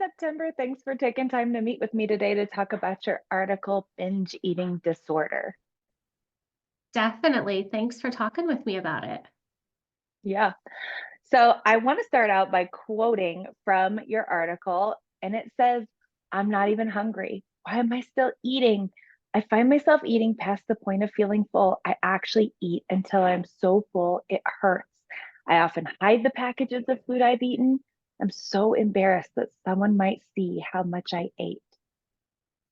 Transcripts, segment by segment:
September. Thanks for taking time to meet with me today to talk about your article, Binge Eating Disorder. Definitely. Thanks for talking with me about it. Yeah. So I want to start out by quoting from your article, and it says, I'm not even hungry. Why am I still eating? I find myself eating past the point of feeling full. I actually eat until I'm so full it hurts. I often hide the packages of food I've eaten. I'm so embarrassed that someone might see how much I ate.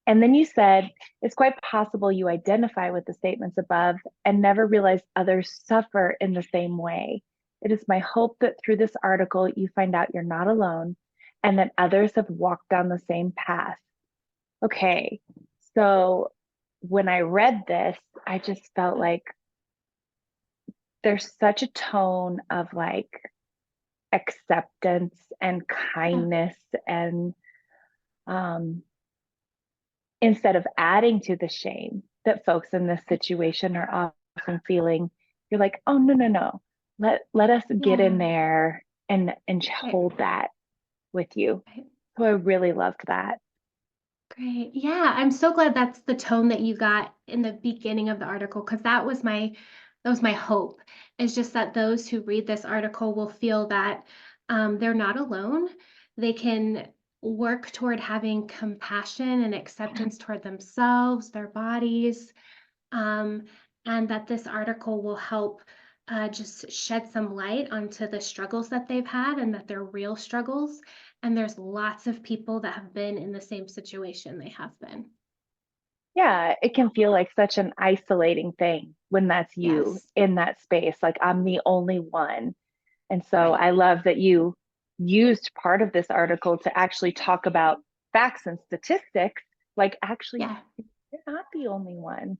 And then you said, it's quite possible you identify with the statements above and never realize others suffer in the same way. It is my hope that through this article, you find out you're not alone and that others have walked down the same path. Okay, so when I read this, I just felt like there's such a tone of like acceptance and Yeah. kindness and um, instead of adding to the shame that folks in this situation are often feeling, you're like, oh no. Let us get in Yeah. there and Right. hold that with you. Right. So I really loved that. Great. Yeah. I'm so glad that's the tone that you got in the beginning of the article because that was my hope. Is just that those who read this article will feel that they're not alone. They can work toward having compassion and acceptance toward themselves, their bodies, um, and that this article will help just shed some light onto the struggles that they've had and that they're real struggles. And there's lots of people that have been in the same situation they have been. Yeah, it can feel like such an isolating thing when that's you Yes, in that space. Like I'm the only one. And so right. I love that you used part of this article to actually talk about facts and statistics. Like, actually, Yeah, you're not the only one.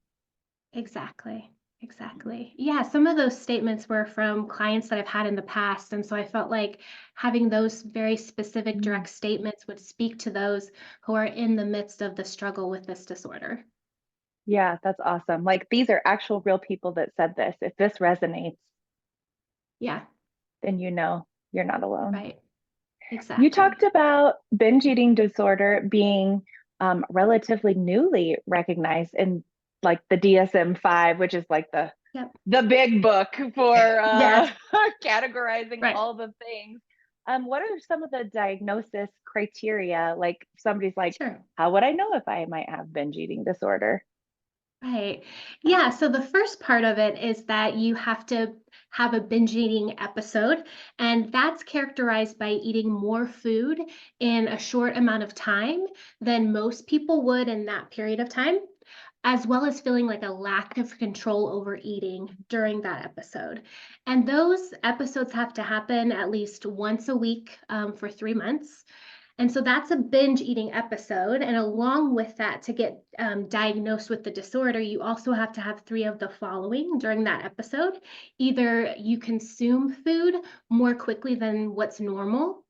exactly. Exactly. Yeah, some of those statements were from clients that I've had in the past. And so I felt like having those very specific, Mm. direct statements would speak to those who are in the midst of the struggle with this disorder. Yeah, that's awesome. Like, these are actual real people that said this. If this resonates, Yeah, then you know you're not alone. right. You talked Exactly. about binge eating disorder being relatively newly recognized in like the DSM-5, which is like Yep. the big book for Yes. categorizing Right. all the things. What are some of the diagnosis criteria? Like somebody's like, Sure. how would I know if I might have binge eating disorder? Right. Yeah. So the first part of it is that you have to have a binge eating episode, and that's characterized by eating more food in a short amount of time than most people would in that period of time, as well as feeling like a lack of control over eating during that episode. And those episodes have to happen at least once a week for 3 months. And so that's a binge eating episode. And along with that, to get diagnosed with the disorder, you also have to have three of the following during that episode. Either you consume food more quickly than what's normal,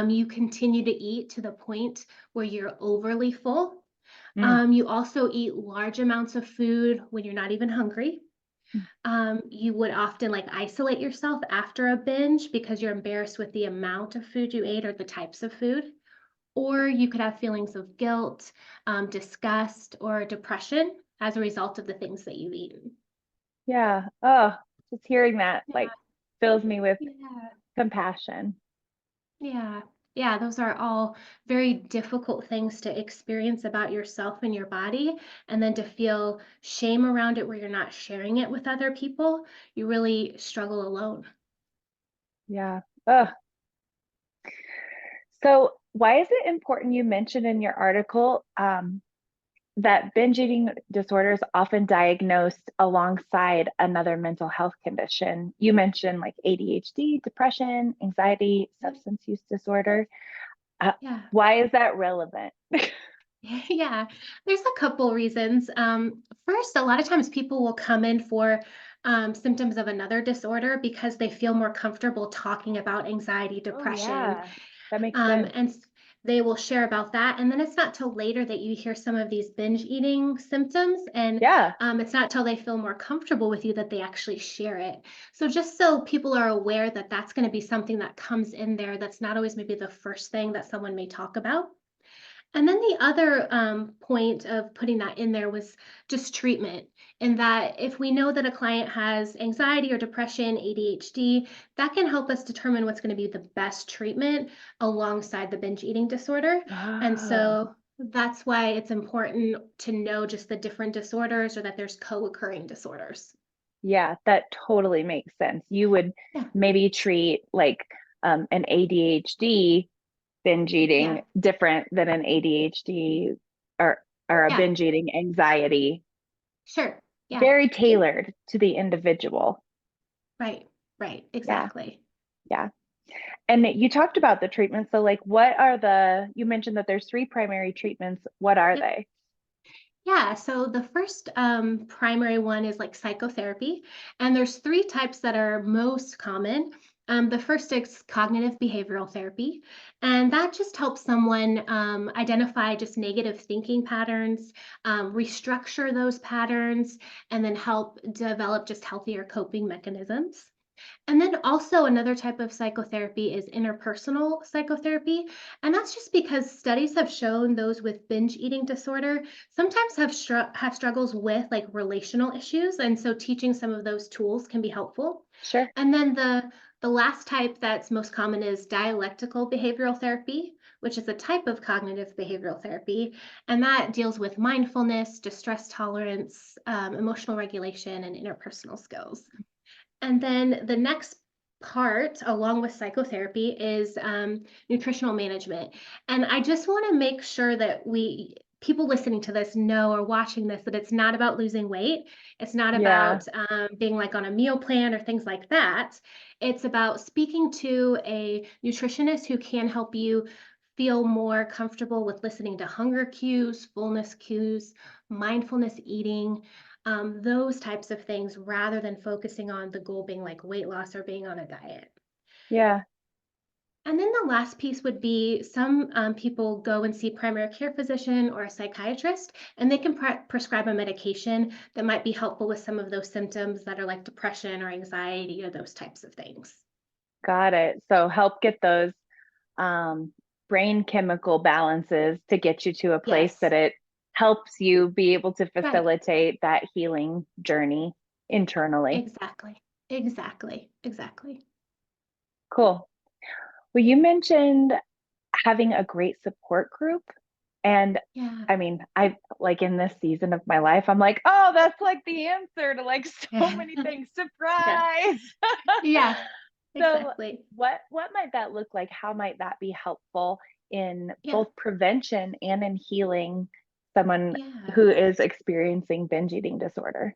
you continue to eat to the point where you're overly full. Mm. You also eat large amounts of food when you're not even hungry. You would often like isolate yourself after a binge because you're embarrassed with the amount of food you ate or the types of food. Or you could have feelings of guilt, disgust, or depression as a result of the things that you've eaten. Yeah. Oh, just hearing that Yeah, like fills me with yeah, compassion. yeah. Yeah, those are all very difficult things to experience about yourself and your body. And then to feel shame around it where you're not sharing it with other people, you really struggle alone. Yeah. Oh, so why is it important you mentioned in your article that binge eating disorder is often diagnosed alongside another mental health condition? You mentioned like ADHD, depression, anxiety, Yeah, substance use disorder. Uh, yeah. why is that relevant? Yeah, there's a couple reasons. First, a lot of times people will come in for symptoms of another disorder because they feel more comfortable talking about anxiety, Oh, depression, yeah, that makes um, sense. and s- they will share about that. And then it's not till later that you hear some of these binge eating symptoms. And Yeah. it's not till they feel more comfortable with you that they actually share it. So just so people are aware that that's going to be something that comes in there, that's not always maybe the first thing that someone may talk about. And then the other point of putting that in there was just treatment. And that if we know that a client has anxiety or depression, ADHD, that can help us determine what's going to be the best treatment alongside the binge eating disorder. And Oh, so that's why it's important to know just the different disorders or that there's co occurring disorders. yeah, that totally makes sense. You would Yeah. maybe treat like an ADHD binge Yeah. eating different than an ADHD or a Yeah. binge eating anxiety, Sure. Yeah. very tailored to the individual. Right. Right. Yeah, Exactly. yeah. And you talked about the treatments. So like you mentioned that there's three primary treatments. What are Yep. they? Yeah, so the first primary one is like psychotherapy, and there's three types that are most common. The first is cognitive behavioral therapy, and that just helps someone identify just negative thinking patterns, restructure those patterns, and then help develop just healthier coping mechanisms. And then also another type of psychotherapy is interpersonal psychotherapy. And that's just because studies have shown those with binge eating disorder sometimes have struggles with like relational issues. And so teaching some of those tools can be helpful. Sure. And then the last type that's most common is dialectical behavioral therapy, which is a type of cognitive behavioral therapy. And that deals with mindfulness, distress tolerance, emotional regulation, and interpersonal skills. And then the next part, along with psychotherapy, is nutritional management. And I just want to make sure that people listening to this know or watching this that it's not about losing weight. It's not Yeah. about being like on a meal plan or things like that. It's about speaking to a nutritionist who can help you feel more comfortable with listening to hunger cues, fullness cues, mindfulness eating, those types of things rather than focusing on the goal being like weight loss or being on a diet. Yeah. And then the last piece would be some people go and see primary care physician or a psychiatrist, and they can prescribe a medication that might be helpful with some of those symptoms that are like depression or anxiety or those types of things. Got it. So help get those um, brain chemical balances to get you to a place Yes, that it helps you be able to right. facilitate that healing journey internally. Exactly. Exactly. Exactly. Cool. Well, you mentioned having a great support group. And Yeah. I mean, I like in this season of my life, I'm like, oh, that's like the answer to like so many things. Yeah. Surprise. Yeah. So Exactly. what might that look like? How might that be helpful in Yeah. both prevention and in healing someone Yeah. who is experiencing binge eating disorder?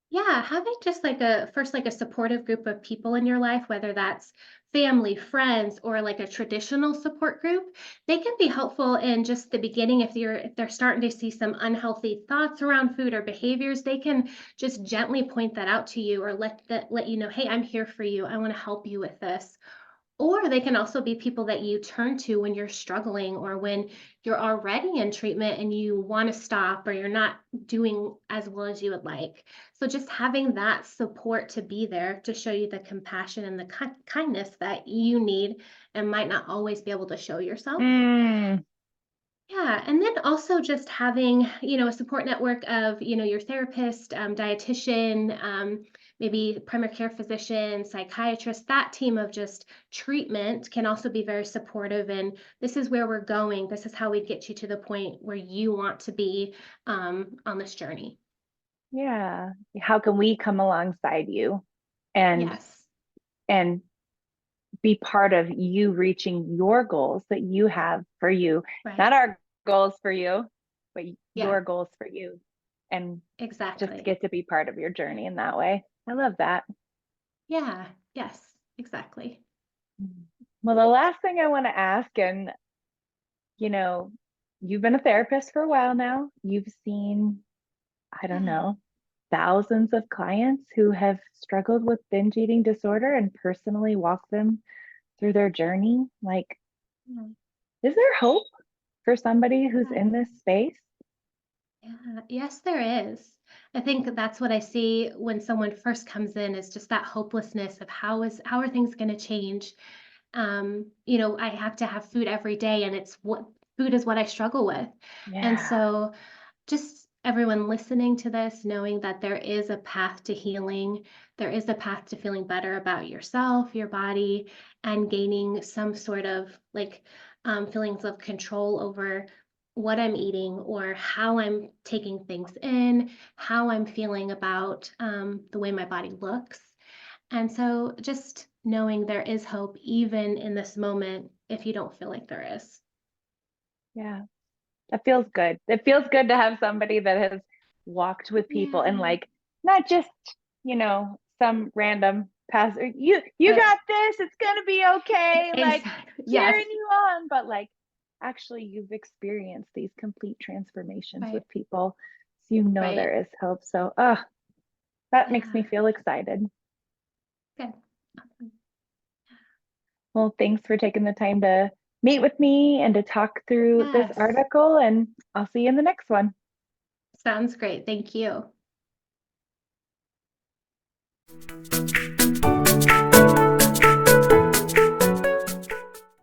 Yeah, having just like a supportive group of people in your life, whether that's family, friends, or like a traditional support group, they can be helpful in just the beginning. If they're starting to see some unhealthy thoughts around food or behaviors, they can just gently point that out to you or let you know, hey, I'm here for you. I want to help you with this. Or they can also be people that you turn to when you're struggling or when you're already in treatment and you want to stop or you're not doing as well as you would like. So, just having that support to be there to show you the compassion and the kindness that you need and might not always be able to show yourself. Mm, Yeah, and then also just having, a support network of, your therapist, dietitian, maybe primary care physician, psychiatrist, that team of just treatment can also be very supportive. And this is where we're going. This is how we get you to the point where you want to be on this journey. yeah. How can we come alongside you and Yes, and be part of you reaching your goals that you have for you, right. not our goals for you, but Yeah, your goals for you, and just exactly. get to be part of your journey in that way. I love that. Yeah, yes, exactly. Well, the last thing I want to ask, and you know, you've been a therapist for a while now. You've seen, I don't Yeah. know, thousands of clients who have struggled with binge eating disorder and personally walked them through their journey. Like, Yeah. Is there hope for somebody who's Yeah. in this space? Yeah, yes, there is. I think that's what I see when someone first comes in is just that hopelessness of how are things going to change? I have to have food every day, and it's what food is what I struggle with. And Yeah. so just everyone listening to this, knowing that there is a path to healing, there is a path to feeling better about yourself, your body, and gaining some sort of feelings of control over what I'm eating or how I'm taking things in, how I'm feeling about the way my body looks. And so just knowing there is hope even in this moment if you don't feel like there is. Yeah. That feels good. It feels good to have somebody that has walked with people and Yeah. like not just, some random pastor, you But got this, it's gonna be okay, like exactly. Yes. cheering you on, but like actually you've experienced these complete transformations Right. with people. So you know Right. there is hope. So that makes me Yeah. feel excited. Good. Awesome. Well, thanks for taking the time to meet with me and to talk through this Yes. article, and I'll see you in the next one. Sounds great. Thank you.